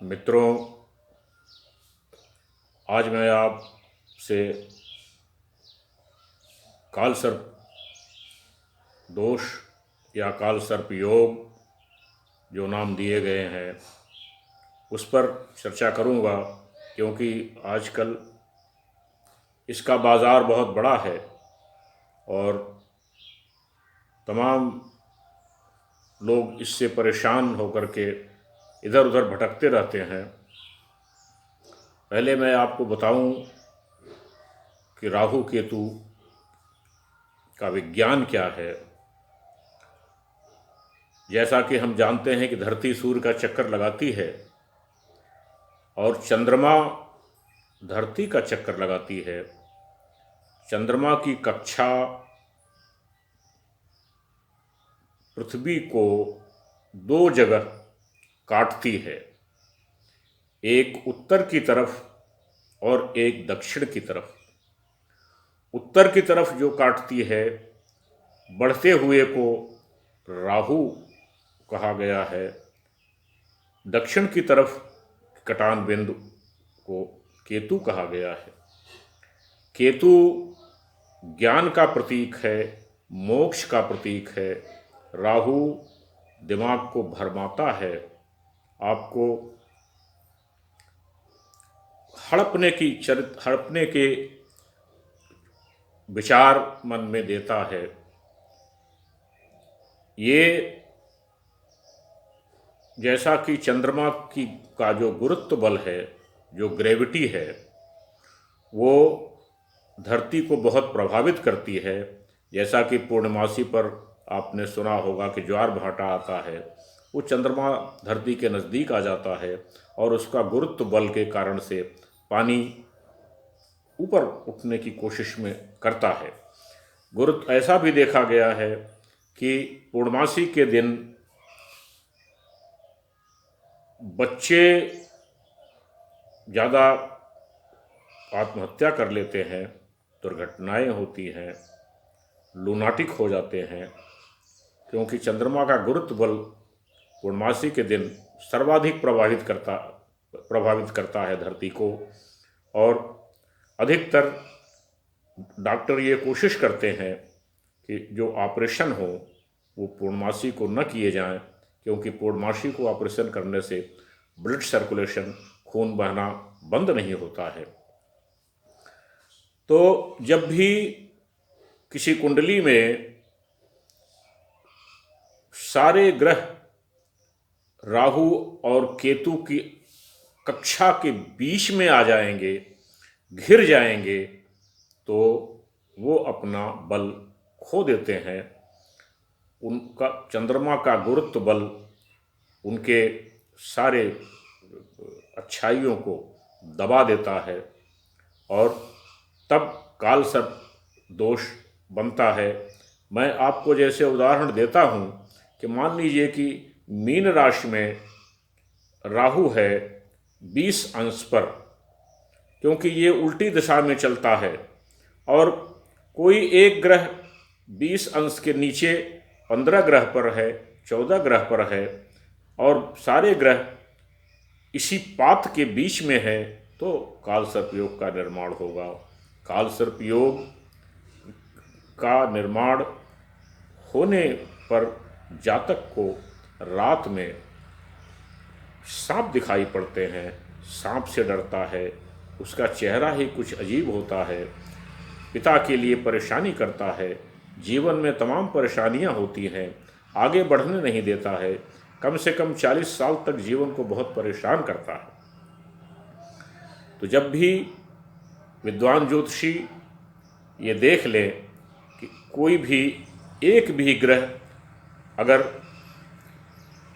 मित्रों, आज मैं आपसे काल सर्प दोष या काल सर्प योग जो नाम दिए गए हैं उस पर चर्चा करूंगा, क्योंकि आजकल इसका बाज़ार बहुत बड़ा है और तमाम लोग इससे परेशान होकर के इधर उधर भटकते रहते हैं। पहले मैं आपको बताऊं कि राहु केतु का विज्ञान क्या है। जैसा कि हम जानते हैं कि धरती सूर्य का चक्कर लगाती है और चंद्रमा धरती का चक्कर लगाती है। चंद्रमा की कक्षा पृथ्वी को दो जगह काटती है, एक उत्तर की तरफ और एक दक्षिण की तरफ। उत्तर की तरफ जो काटती है, बढ़ते हुए को राहु कहा गया है। दक्षिण की तरफ कटान बिंदु को केतु कहा गया है। केतु ज्ञान का प्रतीक है, मोक्ष का प्रतीक है। राहु दिमाग को भरमाता है, आपको हड़पने के विचार मन में देता है। ये जैसा कि चंद्रमा का जो गुरुत्व बल है, जो ग्रेविटी है, वो धरती को बहुत प्रभावित करती है। जैसा कि पूर्णमासी पर आपने सुना होगा कि ज्वार भाटा आता है, वो चंद्रमा धरती के नज़दीक आ जाता है और उसका गुरुत्व बल के कारण से पानी ऊपर उठने की कोशिश में करता है। गुरुत्व ऐसा भी देखा गया है कि पूर्णमासी के दिन बच्चे ज़्यादा आत्महत्या कर लेते हैं, दुर्घटनाएं होती हैं, लूनाटिक हो जाते हैं, क्योंकि चंद्रमा का गुरुत्व बल पूर्णमासी के दिन सर्वाधिक प्रभावित करता है धरती को। और अधिकतर डॉक्टर ये कोशिश करते हैं कि जो ऑपरेशन हो वो पूर्णमासी को न किए जाएं, क्योंकि पूर्णमासी को ऑपरेशन करने से ब्लड सर्कुलेशन, खून बहना बंद नहीं होता है। तो जब भी किसी कुंडली में सारे ग्रह राहु और केतु की कक्षा के बीच में आ जाएंगे, घिर जाएंगे, तो वो अपना बल खो देते हैं। उनका चंद्रमा का गुरुत्व बल उनके सारे अच्छाइयों को दबा देता है और तब काल सर्प दोष बनता है। मैं आपको जैसे उदाहरण देता हूँ कि मान लीजिए कि मीन राशि में राहु है 20 अंश पर, क्योंकि ये उल्टी दिशा में चलता है, और कोई एक ग्रह 20 अंश के नीचे 15 ग्रह पर है, 14 ग्रह पर है, और सारे ग्रह इसी पात के बीच में है, तो काल सर्प योग का निर्माण होगा। काल सर्प योग का निर्माण होने पर जातक को रात में सांप दिखाई पड़ते हैं, सांप से डरता है, उसका चेहरा ही कुछ अजीब होता है, पिता के लिए परेशानी करता है, जीवन में तमाम परेशानियां होती हैं, आगे बढ़ने नहीं देता है, कम से कम 40 साल तक जीवन को बहुत परेशान करता है। तो जब भी विद्वान ज्योतिषी ये देख लें कि कोई भी एक भी ग्रह अगर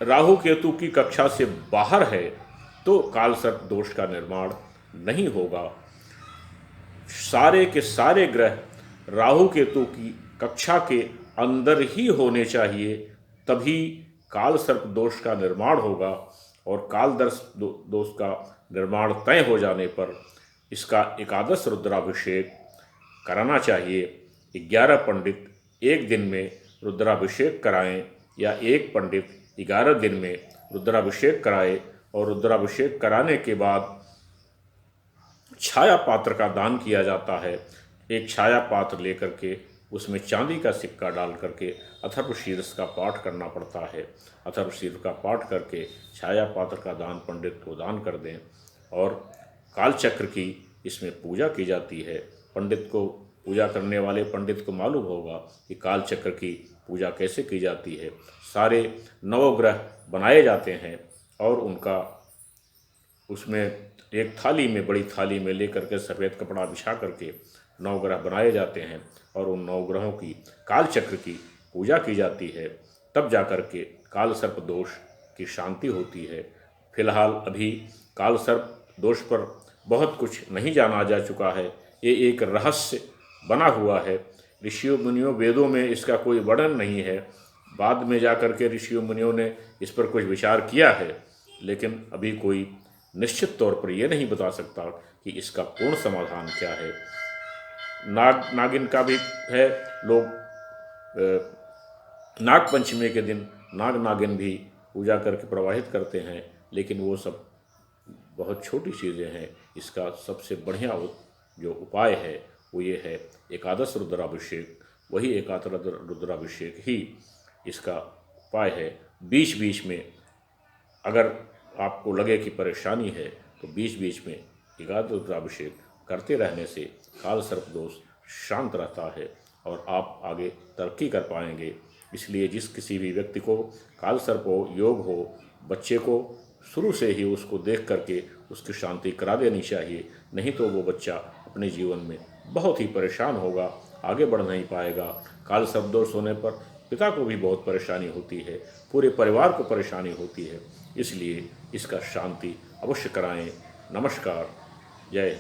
राहु केतु की कक्षा से बाहर है, तो काल सर्प दोष का निर्माण नहीं होगा। सारे के सारे ग्रह राहु केतु की कक्षा के अंदर ही होने चाहिए, तभी काल सर्प दोष का निर्माण होगा। और काल दोष का निर्माण तय हो जाने पर इसका एकादश रुद्राभिषेक कराना चाहिए। 11 पंडित एक दिन में रुद्राभिषेक कराएं, या एक पंडित 11 दिन में रुद्राभिषेक कराए, और रुद्राभिषेक कराने के बाद छाया पात्र का दान किया जाता है। एक छाया पात्र लेकर के उसमें चांदी का सिक्का डाल करके अथर्वशीर्ष का पाठ करना पड़ता है। अथर्वशीर्ष का पाठ करके छाया पात्र का दान पंडित को दान कर दें। और कालचक्र की इसमें पूजा की जाती है। पंडित को, पूजा करने वाले पंडित को मालूम होगा कि कालचक्र की पूजा कैसे की जाती है। सारे नवग्रह बनाए जाते हैं और उनका उसमें एक थाली में, बड़ी थाली में लेकर के सफ़ेद कपड़ा बिछा करके नवग्रह बनाए जाते हैं और उन नवग्रहों की, कालचक्र की पूजा की जाती है। तब जाकर के काल सर्प दोष की शांति होती है। फिलहाल अभी काल सर्प दोष पर बहुत कुछ नहीं जाना जा चुका है। ये एक रहस्य बना हुआ है। ऋषियों मुनियों, वेदों में इसका कोई वर्णन नहीं है। बाद में जाकर के ऋषियों मुनियों ने इस पर कुछ विचार किया है, लेकिन अभी कोई निश्चित तौर पर यह नहीं बता सकता कि इसका पूर्ण समाधान क्या है। नागिन का भी है। लोग नाग पंचमी के दिन नाग नागिन भी पूजा करके प्रवाहित करते हैं, लेकिन वो सब बहुत छोटी चीज़ें हैं। इसका सबसे बढ़िया जो उपाय है वो ये है एकादश रुद्राभिषेक। वही एकादश रुद्राभिषेक ही इसका उपाय है। बीच बीच में अगर आपको लगे कि परेशानी है तो बीच बीच में एकादश रुद्राभिषेक करते रहने से काल सर्प दोष शांत रहता है और आप आगे तरक्की कर पाएंगे। इसलिए जिस किसी भी व्यक्ति को काल सर्प हो, योग हो, बच्चे को शुरू से ही उसको देख करके उसकी शांति करा देनी चाहिए। नहीं तो वो बच्चा अपने जीवन में बहुत ही परेशान होगा, आगे बढ़ नहीं पाएगा। काल सर्प दोष होने पर पिता को भी बहुत परेशानी होती है, पूरे परिवार को परेशानी होती है। इसलिए इसका शांति अवश्य कराएं। नमस्कार। जय